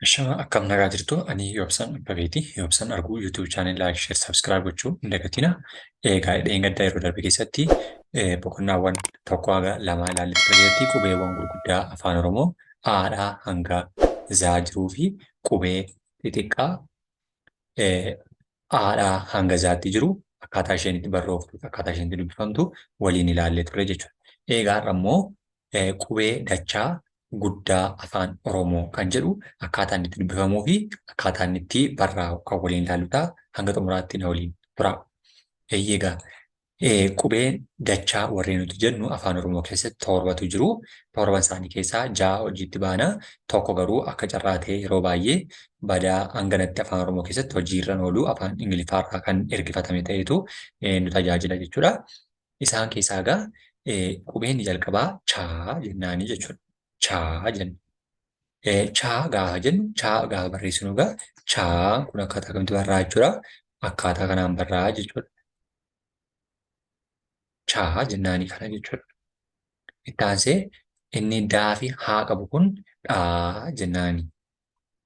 Shama akkam nagaa jirtu ani Yoobsaan Abbabeeti. Yoobsaan arguu YouTube chaanel laayik sheer sabskiraayib gochuu hin dagatina. Egaa dheengaddaa yeroo darbe keessatti boqonnaawwan tokko haga lamaa ilaallee turreetti qubeewwan gurguddaa afaan Oromoo Aadhaa hanga Zaa jiruu fi qubee xixiqqaa Aadhaa hanga Zaatti jiru akkaataa isheen itti barrooftu akkaataa isheen itti dubbifamtu waliin ilaallee turre jechuudha. Egaa har'a immoo qubee dachaa guddaa afaan Oromoo kan jedhu akkaataa inni itti dubbifamuu fi akkaataa inni itti barraa'u kan waliin ilaallu ta'a. Hanga xumuraatti na waliin tura. Egaa qubeen dachaa warreen nuti jennu afaan Oromoo keessatti torbatu jiru. Torban isaanii keessaa ja'a hojiitti baana. Tokko garuu akka carraa ta'e yeroo baay'ee badaa hanganatti afaan Oromoo keessatti hojiirra oolu afaan Ingiliffaarraa kan ergifatame ta'etu nu tajaajila jechuudha. Isaan keessaa egaa qubeen jalqabaa chaa jennaanii jechuudha. Chaa jenna. Chaa gaafa jennu chaa gaafa barreessinu egaa chaa kun akkaataa kamitti barraa'a jechuudha. Akkaataa kanaan barraa'a jechuudha. Chaa jennaanii kana jechuudha. Itti aansee inni daa fi haa qabu kun dhaa jennaanii.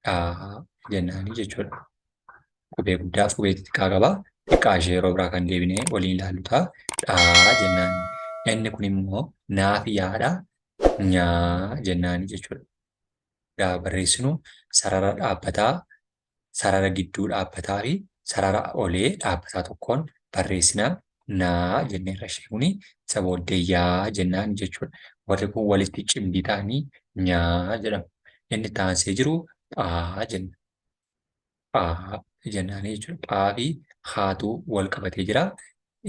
Dhaa jennaanii jechuudha. Qubee guddaa fi qubee xixiqqaa qaba. Xiqqaa ishee yeroo biraa kan deebinee waliin ilaallu ta'a. Dhaa jennaanii. Inni kun immoo naa fi yaadhaa. Nyaa jennaanii jechuudha. Gaafa barreessinu sarara dhaabbataa, sarara gidduu dhaabbataa fi sarara olee dhaabbataa tokkoon barreessina. Naa jenneerra ishee kuni isa booddee yaa jennaan jechuudha. Warri kun walitti cimdii ta'anii nyaa jedhamu. Inni itti aansee jiru phaa jenna. Phaa jennaanii jechuudha. Phaa fi haatu wal qabatee jira.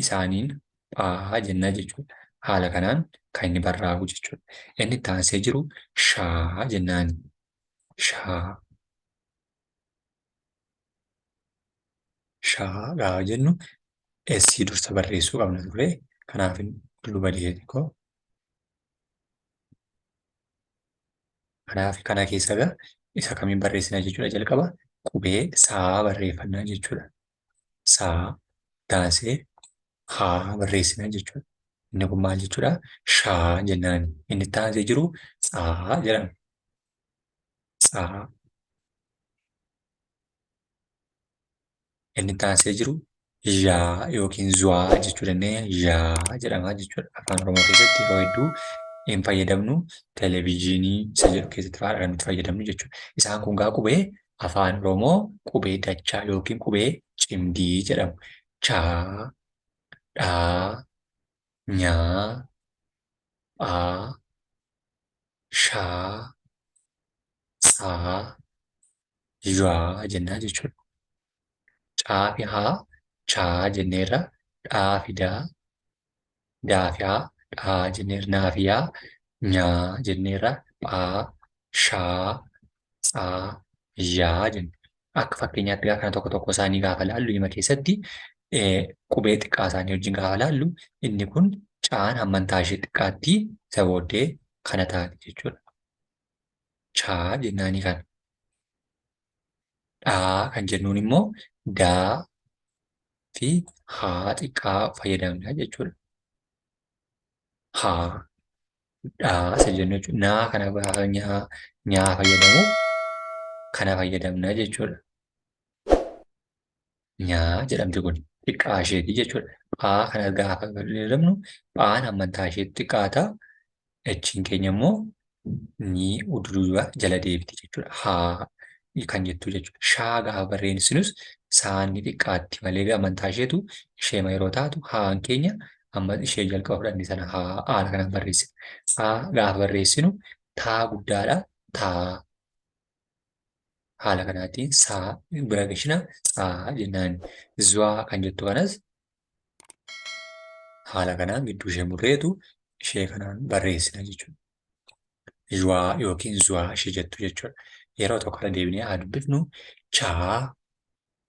Isaaniin phaa jenna jechuudha. Haala kanaan kan inni barraa'u jechuudha. Inni itti aansee jiru shaa jennaani. Shaa. Shaa gaafa jennu essii dursa barreessuu qabna ture. Kanaaf luba dhiyeetikoo. Kanaaf kana keessa egaa isa kamiin barreessina jechuudha jalqaba. Qubee saa barreeffannaa jechuudha. Saa taasee haa barreessina jechuudha. Inni kun maal jechuudha? Shaa jennaan. Inni itti aansee jiru tsaa jedhama. Tsaa. Inni itti aansee jiru yaa yookiin zuwaa jechuu dandeenya. Yaa jedhama jechuudha. Afaan Oromoo keessatti yeroo hedduu hin fayyadamnu. Televezyiinii isa jedhu keessatti fa'aa kan nuti fayyadamnu jechuudha. Isaan kun gaa qubee afaan Oromoo qubee dachaa yookiin qubee cimdii jedhamu. Chaa, dhaa, nyaa, phaa, shaa, tsaa, yaa jennaa jechuudha. Caa fi haa, chaa jenneerra, dhaa fi daa fi haa, dhaa jenneerra, naa fi yaa, nyaa jenneerra, phaa, shaa, tsaa, yaa jenna. Akka fakkeenyaatti kana tokko tokko isaanii gaafa laallu hima keessatti qubee xiqqaa isaanii wajjin gaafa laallu inni kun caan hammantaa ishee xiqqaatti isa booddee kana taati jechuudha. Chaa jennaanii kana. Dhaa kan jennuun immoo daa fi haa xiqqaa fayyadamna jechuudha. Haa, dhaa isa jennu jechuudha. Naa kana gaafa nyaa fayyadamu kana fayyadamna jechuudha. Nyaa jedhamti kun xiqqaa isheeti jechuudha. Phaa kana gaafa fayyadamnu phaan hammantaa ishee xiqqaata. Echiin keenya immoo ni ududuuba jala deebiti jechuudha. Haa kan jettu jechuudha. Shaa gaafa barreessinus saanni xiqqaatti malee amantaa isheetu ishee yeroo taatu haan keenya amma ishee jalqaba fudhanne sana haa haala kanaan barreessina. Haa gaafa barreessinu taa guddaadha. Taa haala kanaatiin saa bira gashina tsaa jennaan. Zwaa kan jettu kanas haala kanaan gidduu ishee murreetu ishee kanaan barreessina jechuudha. Zwaa yookiin zwaa ishee jettu jechuudha. Yeroo tokko irra deebinee haa dubbifnu chaa,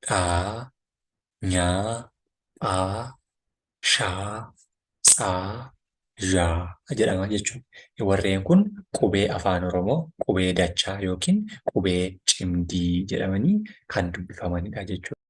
dhaa, nyaa, phaa, shaa, tsaa, yaa jedhama jechuudha. Warreen kun qubee afaan Oromoo qubee dachaa yookiin qubee cimdii jedhamanii kan dubbifamanidha jechuudha.